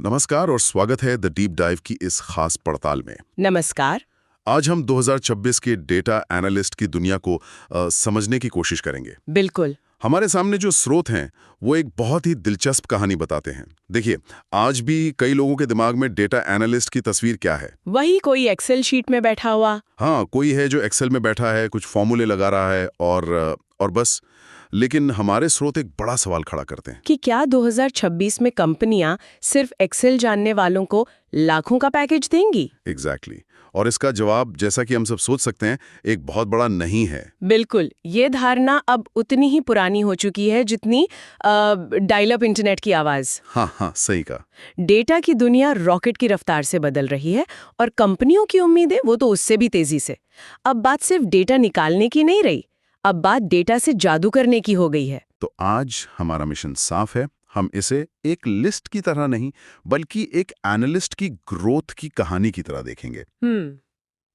नमस्कार और स्वागत है द डीप डाइव की इस खास पड़ताल में। नमस्कार। आज हम 2026 के डेटा एनालिस्ट की दुनिया को समझने की कोशिश करेंगे। बिल्कुल। हमारे सामने जो स्रोत हैं वो एक बहुत ही दिलचस्प कहानी बताते हैं। देखिए, आज भी कई लोगों के दिमाग में डेटा एनालिस्ट की तस्वीर क्या है? वही कोई एक्सेल शीट में बैठा हुआ। हाँ, कोई है जो एक्सेल में बैठा है, कुछ फॉर्मूले लगा रहा है और बस। लेकिन हमारे स्रोत एक बड़ा सवाल खड़ा करते हैं कि क्या 2026 में कंपनियां सिर्फ एक्सेल जानने वालों को लाखों का पैकेज देंगी? एग्जैक्टली। और इसका जवाब, जैसा कि हम सब सोच सकते हैं, एक बहुत बड़ा नहीं है। बिल्कुल। ये धारणा अब उतनी ही पुरानी हो चुकी है जितनी डायल अप इंटरनेट की आवाज। हाँ, सही कहा। डेटा की दुनिया रॉकेट की रफ्तार से बदल रही है और कंपनियों की उम्मीदें वो तो उससे भी तेजी से। अब बात सिर्फ डेटा निकालने की नहीं रही, अब बात डेटा से जादू करने की हो गई है। तो आज हमारा मिशन साफ है। हम इसे एक लिस्ट की तरह नहीं, बल्कि एक एनालिस्ट की ग्रोथ की कहानी की तरह देखेंगे।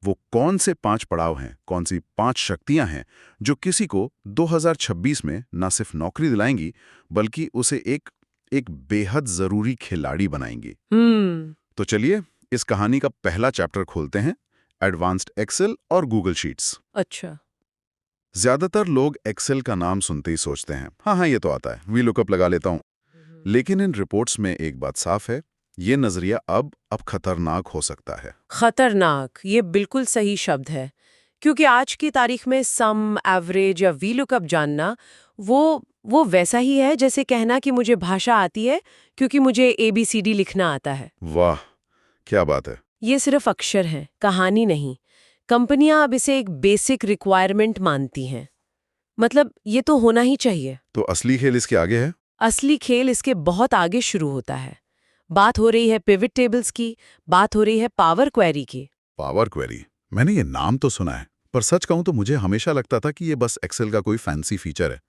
वो कौन से 5 पड़ाव हैं, कौन सी 5 शक्तियां हैं जो किसी को 2026 में न सिर्फ नौकरी दिलाएंगी, बल्कि उसे एक बेहद जरूरी खिलाड़ी बनाएंगी। तो चलिए इस कहानी का पहला चैप्टर खोलते हैं, एडवांस्ड एक्सेल और गूगल शीट्स। अच्छा। ज्यादातर लोग एक्सेल का नाम सुनते ही सोचते हैं, हाँ ये तो आता है, वी लुकअप लगा लेता हूं। लेकिन इन रिपोर्ट्स में एक बात साफ है, ये नजरिया अब खतरनाक हो सकता है। खतरनाक, ये बिल्कुल सही शब्द है। क्योंकि आज की तारीख में सम, एवरेज या वी लुकअप जानना वो वैसा ही है जैसे कहना कि मुझे भाषा आती है क्योंकि मुझे ABCD लिखना आता है। वाह, क्या बात है। ये सिर्फ अक्षर है, कहानी नहीं। कंपनियां अब इसे एक बेसिक रिक्वायरमेंट मानती हैं। मतलब ये तो होना ही चाहिए। तो असली खेल इसके आगे है। असली खेल इसके बहुत आगे शुरू होता है। बात हो रही है पिवट टेबल्स की, बात हो रही है पावर क्वेरी की। पावर क्वेरी, मैंने ये नाम तो सुना है, पर सच कहूं तो मुझे हमेशा लगता था कि ये बस एक्सेल का कोई फैंसी फीचर है।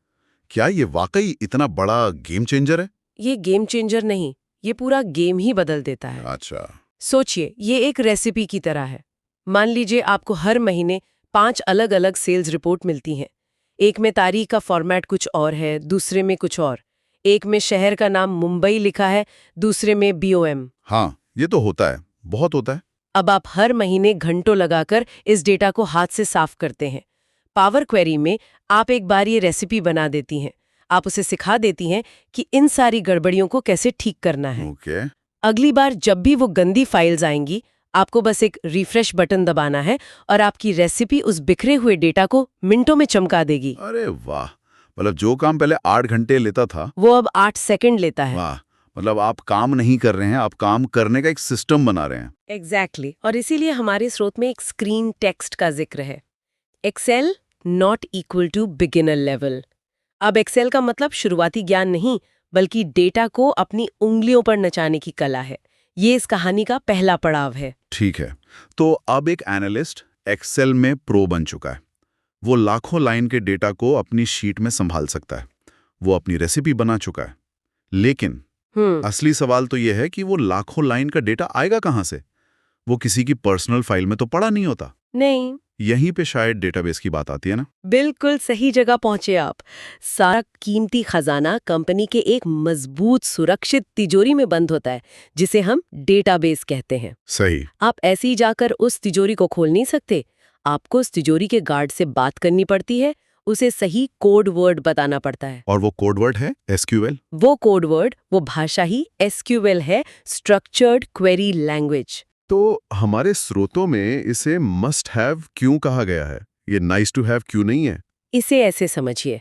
क्या ये वाकई इतना बड़ा गेम चेंजर है? ये गेम चेंजर नहीं, ये पूरा गेम ही बदल देता है। अच्छा। सोचिए, ये एक रेसिपी की तरह है। मान लीजिए आपको हर महीने 5 अलग-अलग सेल्स रिपोर्ट मिलती हैं। एक में तारीख का फॉर्मेट कुछ और है, दूसरे में कुछ और। एक में शहर का नाम मुंबई लिखा है, दूसरे में BOM। हाँ, ये तो होता है, बहुत होता है। अब आप हर महीने घंटों लगाकर इस डेटा को हाथ से साफ करते हैं। पावर क्वेरी में आप एक बार ये रेसिपी बना देती हैं। आप उसे सिखा देती हैं कि इन सारी गड़बड़ियों को कैसे ठीक करना है। ओके। अगली बार जब भी वो गंदी फाइल्स आएंगी, आपको बस एक रिफ्रेश बटन दबाना है और आपकी रेसिपी उस बिखरे हुए डेटा को मिनटों में चमका देगी। अरे वाह, मतलब जो काम पहले 8 घंटे लेता था, वो अब 8 सेकंड लेता है। वाह, मतलब आप काम नहीं कर रहे हैं, आप काम करने का एक सिस्टम बना रहे हैं। एग्जैक्टली। और इसीलिए हमारे स्रोत में एक स्क्रीन टेक्स्ट का जिक्र है। Excel not equal to beginner level. अब एक्सेल का मतलब शुरुआती ज्ञान नहीं, बल्कि डेटा को अपनी उंगलियों पर नचाने की कला है। ये इस कहानी का पहला पड़ाव है। ठीक है, तो अब एक एनालिस्ट एक्सेल में प्रो बन चुका है। वो लाखों लाइन के डेटा को अपनी शीट में संभाल सकता है, वो अपनी रेसिपी बना चुका है। लेकिन असली सवाल तो यह है कि वो लाखों लाइन का डेटा आएगा कहां से? वो किसी की पर्सनल फाइल में तो पड़ा नहीं होता। नहीं। यहीं पे शायद डेटाबेस की बात आती है ना। बिल्कुल सही जगह पहुंचे आप। सारा कीमती खजाना कंपनी के एक मजबूत सुरक्षित तिजोरी में बंद होता है, जिसे हम डेटाबेस कहते हैं। सही। आप ऐसे ही जाकर उस तिजोरी को खोल नहीं सकते। आपको उस तिजोरी के गार्ड से बात करनी पड़ती है, उसे सही कोड वर्ड बताना पड़ता है। और वो कोड वर्ड है SQL। वो कोड वर्ड, वो भाषा ही SQL है, स्ट्रक्चर्ड क्वेरी लैंग्वेज। तो हमारे स्रोतों में इसे मस्ट हैव क्यों कहा गया है? ये नाइस टू हैव क्यों नहीं है? इसे ऐसे समझिए।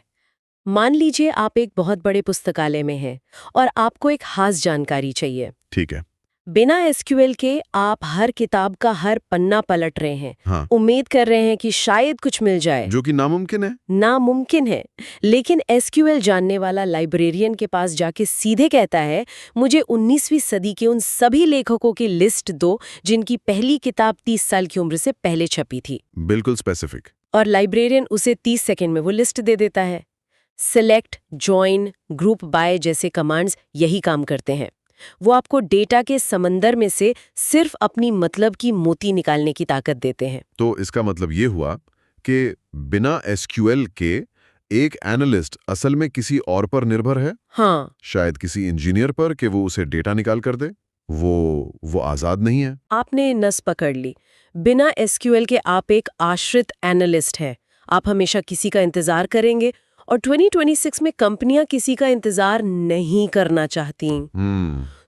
मान लीजिए आप एक बहुत बड़े पुस्तकालय में हैं और आपको एक खास जानकारी चाहिए। ठीक है। बिना SQL के आप हर किताब का हर पन्ना पलट रहे हैं। हाँ। उम्मीद कर रहे हैं कि शायद कुछ मिल जाए। जो कि नामुमकिन है। नामुमकिन है। लेकिन SQL जानने वाला लाइब्रेरियन के पास जाके सीधे कहता है, मुझे 19वीं सदी के उन सभी लेखकों की लिस्ट दो जिनकी पहली किताब 30 साल की उम्र से पहले छपी थी। बिल्कुल स्पेसिफिक। और लाइब्रेरियन उसे 30 सेकंड में वो लिस्ट दे देता है। सेलेक्ट, जॉइन, ग्रुप बाय जैसे कमांड्स यही काम करते हैं। वो आपको डेटा के समंदर में से सिर्फ अपनी मतलब की मोती निकालने की ताकत देते हैं। तो इसका मतलब ये हुआ कि बिना SQL के एक एनालिस्ट असल में किसी और पर निर्भर है। हाँ। शायद किसी इंजीनियर पर कि वो उसे डेटा निकाल कर दे। वो आजाद नहीं है। आपने नस पकड़ ली। बिना एसक्यूएल के आप एक आश्रित एनालिस्ट हैं। आप हमेशा किसी का इंतजार करेंगे और 2026 में कंपनियां किसी का इंतजार नहीं करना चाहती।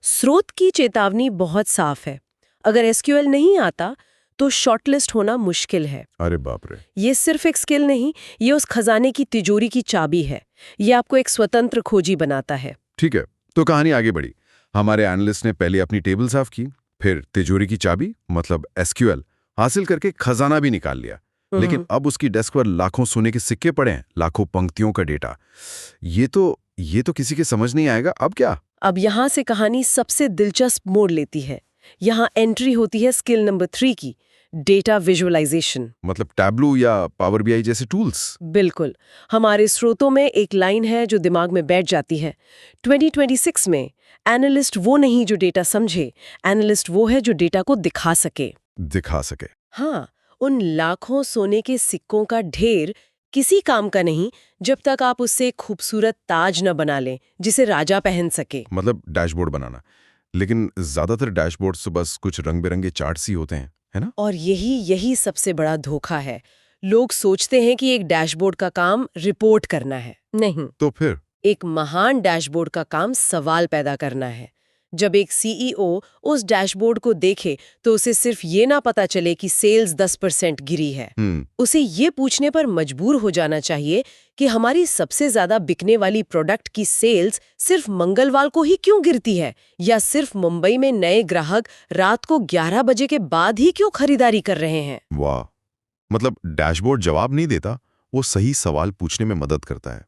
स्रोत की चेतावनी बहुत साफ है। अगर एसक्यूएल नहीं आता तो शॉर्टलिस्ट होना मुश्किल है। अरे बाप रे। ये सिर्फ एक स्किल नहीं, ये उस खजाने की तिजोरी की चाबी है। ये आपको एक स्वतंत्र खोजी बनाता है। ठीक है, तो कहानी आगे बढ़ी। हमारे एनालिस्ट ने पहले अपनी टेबल साफ की, फिर तिजोरी की चाबी मतलब एसक्यूएल हासिल करके खजाना भी निकाल लिया। लेकिन अब उसकी डेस्क पर लाखों सोने के सिक्के पड़े हैं, लाखों पंक्तियों का डेटा। ये तो किसी के समझ नहीं आएगा। अब क्या? अब यहाँ से कहानी सबसे दिलचस्प मोड़ लेती है। यहाँ एंट्री होती है स्किल नंबर 3 की, डेटा विजुअलाइजेशन। मतलब टैब्लू या पावर बीआई जैसे टूल्स? बिल्कुल। हमारे स्रोतों में एक लाइन है जो दिमाग में बैठ जाती है। 2026 में एनालिस्ट वो नहीं जो डेटा समझे, एनालिस्ट वो है जो डेटा को दिखा सके। दिखा सके। हाँ, उन लाखों सोने के सिक्कों का ढेर किसी काम का नहीं जब तक आप उससे एक खूबसूरत ताज न बना लें जिसे राजा पहन सके। मतलब डैशबोर्ड बनाना। लेकिन ज्यादातर डैशबोर्ड तो बस कुछ रंग बिरंगे चार्ट्स ही होते हैं, है ना? और यही सबसे बड़ा धोखा है। लोग सोचते हैं कि एक डैशबोर्ड का काम रिपोर्ट करना है। नहीं, तो फिर एक महान डैशबोर्ड का काम सवाल पैदा करना है। जब एक सीईओ उस डैशबोर्ड को देखे तो उसे सिर्फ ये ना पता चले कि सेल्स 10% गिरी है। उसे ये पूछने पर मजबूर हो जाना चाहिए कि हमारी सबसे ज्यादा बिकने वाली प्रोडक्ट की सेल्स सिर्फ मंगलवार को ही क्यों गिरती है, या सिर्फ मुंबई में नए ग्राहक रात को 11 बजे के बाद ही क्यों खरीदारी कर रहे हैं। वाह, मतलब डैशबोर्ड जवाब नहीं देता, वो सही सवाल पूछने में मदद करता है।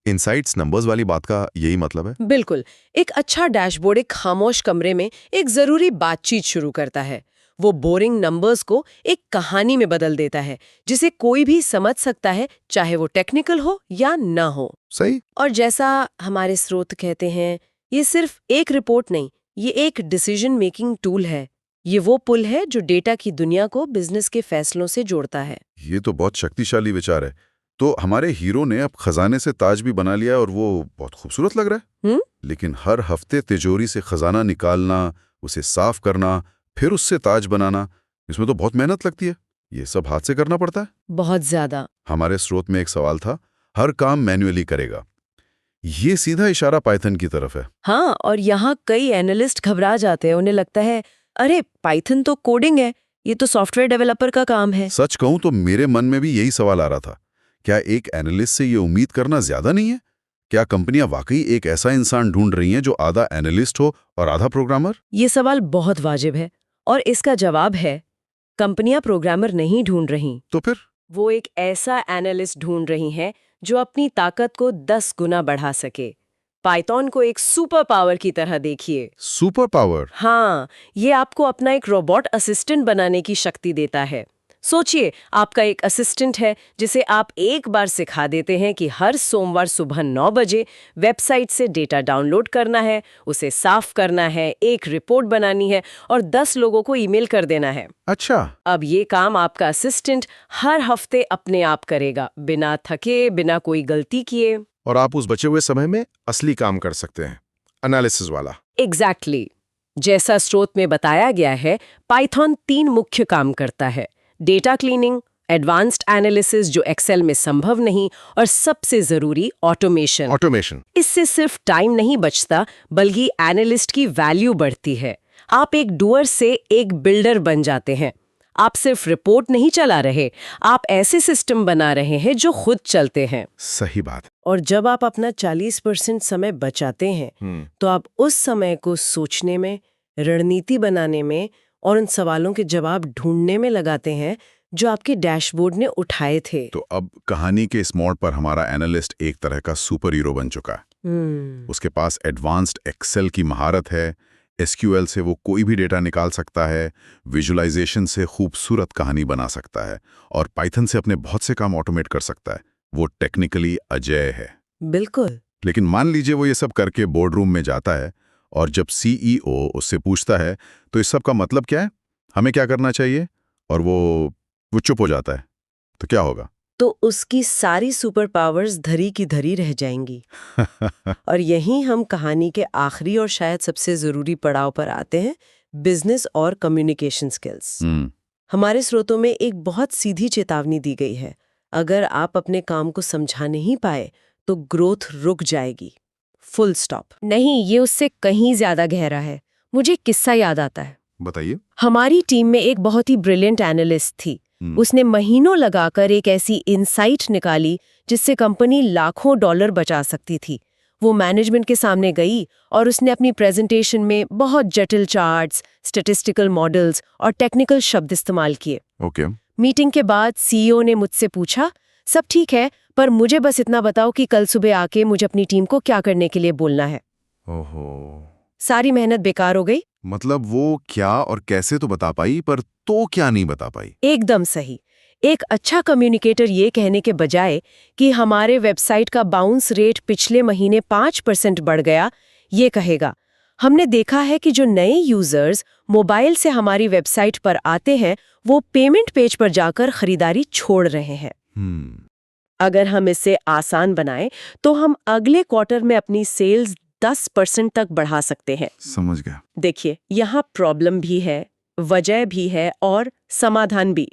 इनसाइट्स नंबर्स वाली बात का यही मतलब है? बिल्कुल। एक अच्छा डैशबोर्ड एक खामोश कमरे में एक जरूरी बातचीत शुरू करता है। वो बोरिंग नंबर्स को एक कहानी में बदल देता है जिसे कोई भी समझ सकता है, चाहे वो टेक्निकल हो या ना हो। सही। और जैसा हमारे स्रोत कहते हैं, ये सिर्फ एक रिपोर्ट नहीं, ये एक डिसीजन मेकिंग टूल है। ये वो पुल है जो डेटा की दुनिया को बिजनेस के फैसलों से जोड़ता है। ये तो बहुत शक्तिशाली विचार है। तो हमारे हीरो ने अब खजाने से ताज भी बना लिया और वो बहुत खूबसूरत लग रहा है। लेकिन हर हफ्ते तिजोरी से खजाना निकालना, उसे साफ करना, फिर उससे ताज बनाना, इसमें तो बहुत मेहनत लगती है। ये सब हाथ से करना पड़ता है। बहुत ज्यादा। हमारे स्रोत में एक सवाल था, हर काम मैन्युअली करेगा। ये सीधा इशारा पाइथन की तरफ है। हाँ, और यहाँ कई एनालिस्ट घबरा जाते हैं। उन्हें लगता है, अरे पाइथन तो कोडिंग है, ये तो सॉफ्टवेयर डेवलपर का काम है। सच कहूं तो मेरे मन में भी यही सवाल आ रहा था। क्या एक एनालिस्ट से ये उम्मीद करना ज्यादा नहीं है? क्या कंपनियां वाकई एक ऐसा इंसान ढूंढ रही हैं जो आधा एनालिस्ट हो और आधा प्रोग्रामर? ये सवाल बहुत वाजिब है और इसका जवाब है, कंपनियां प्रोग्रामर नहीं ढूंढ रही। तो फिर? वो एक ऐसा एनालिस्ट ढूंढ रही हैं जो अपनी ताकत को 10 गुना बढ़ा सके। पाइथन को एक सुपर पावर की तरह देखिए। Super power? हाँ, ये आपको अपना एक रोबोट असिस्टेंट बनाने की शक्ति देता है। सोचिए, आपका एक असिस्टेंट है जिसे आप एक बार सिखा देते हैं कि हर सोमवार सुबह 9 बजे वेबसाइट से डेटा डाउनलोड करना है, उसे साफ करना है, एक रिपोर्ट बनानी है और 10 लोगों को ईमेल कर देना है। अच्छा। अब ये काम आपका असिस्टेंट हर हफ्ते अपने आप करेगा, बिना थके, बिना कोई गलती किए। और आप उस बचे हुए समय में असली काम कर सकते हैं, एनालिसिस वाला। एग्जैक्टली। जैसा स्रोत में बताया गया है, पाइथन 3 मुख्य काम करता है: डेटा क्लीनिंग, एडवांस्ड एनालिसिस जो एक्सेल में संभव नहीं, और सबसे जरूरी ऑटोमेशन। इससे सिर्फ टाइम नहीं बचता बल्कि एनालिस्ट की वैल्यू बढ़ती है। आप एक डूअर से एक बिल्डर बन जाते हैं। आप सिर्फ रिपोर्ट नहीं चला रहे, आप ऐसे सिस्टम बना रहे हैं जो खुद चलते हैं। सही बात। और जब आप अपना 40% समय बचाते हैं तो आप उस समय को सोचने में, रणनीति बनाने में और उन सवालों के जवाब ढूंढने में लगाते हैं जो आपके डैशबोर्ड ने उठाए थे। तो अब कहानी के इस मोड़ पर हमारा एनालिस्ट एक तरह का सुपर हीरो बन चुका है। उसके पास एडवांस्ड एक्सेल की महारत है, एसक्यूएल से वो कोई भी डेटा निकाल सकता है, विजुअलाइजेशन से खूबसूरत कहानी बना सकता है और पाइथन से अपने बहुत से काम ऑटोमेट कर सकता है। वो टेक्निकली अजेय है। बिल्कुल। लेकिन मान लीजिए वो ये सब करके बोर्ड रूम में जाता है और जब सीईओ उससे पूछता है तो इस सब का मतलब क्या है, हमें क्या करना चाहिए, और वो चुप हो जाता है, तो क्या होगा? तो उसकी सारी सुपर पावर्स धरी की धरी रह जाएंगी। और यहीं हम कहानी के आखिरी और शायद सबसे जरूरी पड़ाव पर आते हैं, बिजनेस और कम्युनिकेशन स्किल्स। हमारे स्रोतों में एक बहुत सीधी चेतावनी दी गई है, अगर आप अपने काम को समझा नहीं पाए तो ग्रोथ रुक जाएगी, फुल स्टॉप। नहीं, ये उससे कहीं ज्यादा गहरा है। मुझे एक किस्सा याद आता है। बताइए। हमारी टीम में एक बहुत ही ब्रिलियंट एनालिस्ट थी। उसने महीनों लगाकर एक ऐसी इनसाइट निकाली जिससे कंपनी लाखों डॉलर बचा सकती थी। वो मैनेजमेंट के सामने गई और उसने अपनी प्रेजेंटेशन में बहुत जटिल चार्ट्स, स्टैटिस्टिकल मॉडल्स और टेक्निकल शब्द इस्तेमाल किए। ओके। मीटिंग के बाद सीईओ ने मुझसे पूछा, सब ठीक है, पर मुझे बस इतना बताओ कि कल सुबह आके मुझे अपनी टीम को क्या करने के लिए बोलना है। ओहो। सारी मेहनत बेकार हो गई। मतलब वो क्या और कैसे तो बता पाई, पर तो क्या नहीं बता पाई। एकदम सही। एक अच्छा कम्युनिकेटर ये कहने के बजाय कि हमारे वेबसाइट का बाउंस रेट पिछले महीने 5% बढ़ गया, ये कहेगा, हमने देखा है कि जो नए यूजर्स मोबाइल से हमारी वेबसाइट पर आते हैं वो पेमेंट पेज पर जाकर खरीदारी छोड़ रहे हैं। अगर हम इसे आसान बनाएं तो हम अगले क्वार्टर में अपनी सेल्स 10% तक बढ़ा सकते हैं। समझ गया। देखिए, यहाँ प्रॉब्लम भी है, वजह भी है और समाधान भी।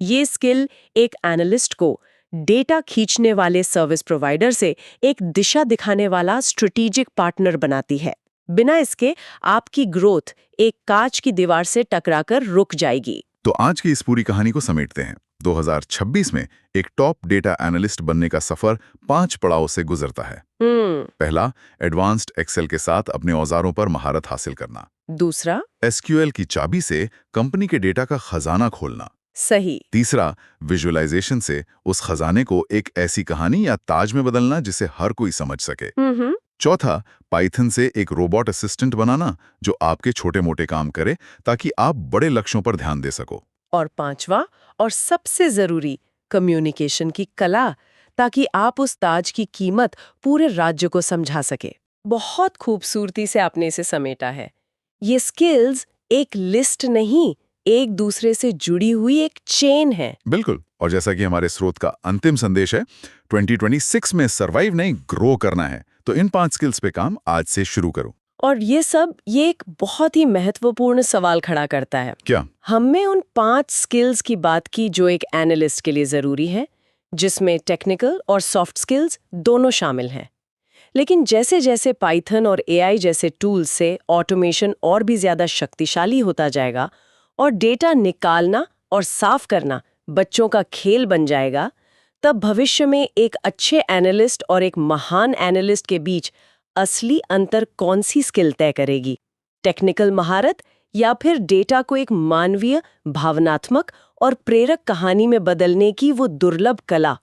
ये स्किल एक एनालिस्ट को डेटा खींचने वाले सर्विस प्रोवाइडर से एक दिशा दिखाने वाला स्ट्रेटेजिक पार्टनर बनाती है। बिना इसके आपकी ग्रोथ एक कांच की दीवार से टकराकर रुक जाएगी। तो आज की इस पूरी कहानी को समेटते हैं। 2026 में एक टॉप डेटा एनालिस्ट बनने का सफर 5 पड़ाव से गुजरता है। पहला, एडवांस्ड एक्सेल के साथ अपने औजारों पर महारत हासिल करना। दूसरा, एसक्यूएल की चाबी से कंपनी के डेटा का खजाना खोलना। सही। तीसरा, विजुअलाइजेशन से उस खजाने को एक ऐसी कहानी या ताज में बदलना जिसे हर कोई समझ सके। चौथा, पाइथन से एक रोबोट असिस्टेंट बनाना जो आपके छोटे मोटे काम करे ताकि आप बड़े लक्ष्यों पर ध्यान दे सको। और पांचवा और सबसे जरूरी, कम्युनिकेशन की कला, ताकि आप उस ताज की कीमत पूरे राज्य को समझा सके। बहुत खूबसूरती से आपने इसे समेटा है। ये स्किल्स एक लिस्ट नहीं, एक दूसरे से जुड़ी हुई एक चेन है। बिल्कुल। और जैसा कि हमारे स्रोत का अंतिम संदेश है, 2026 में सर्वाइव नहीं ग्रो करना है, तो इन 5 स्किल्स पे काम आज से शुरू करो। और ये एक बहुत ही महत्वपूर्ण सवाल खड़ा करता है। क्या? हमने उन 5 स्किल्स की बात की जो एक एनालिस्ट के लिए जरूरी है, जिसमें टेक्निकल और सॉफ्ट स्किल्स दोनों शामिल हैं। लेकिन जैसे जैसे पाइथन और एआई जैसे टूल्स से ऑटोमेशन और भी ज्यादा शक्तिशाली होता जाएगा और डेटा निकालना और साफ करना बच्चों का खेल बन जाएगा, तब भविष्य में एक अच्छे एनालिस्ट और एक महान एनालिस्ट के बीच असली अंतर कौन सी स्किल तय करेगी? टेक्निकल महारत या फिर डेटा को एक मानवीय, भावनात्मक और प्रेरक कहानी में बदलने की वो दुर्लभ कला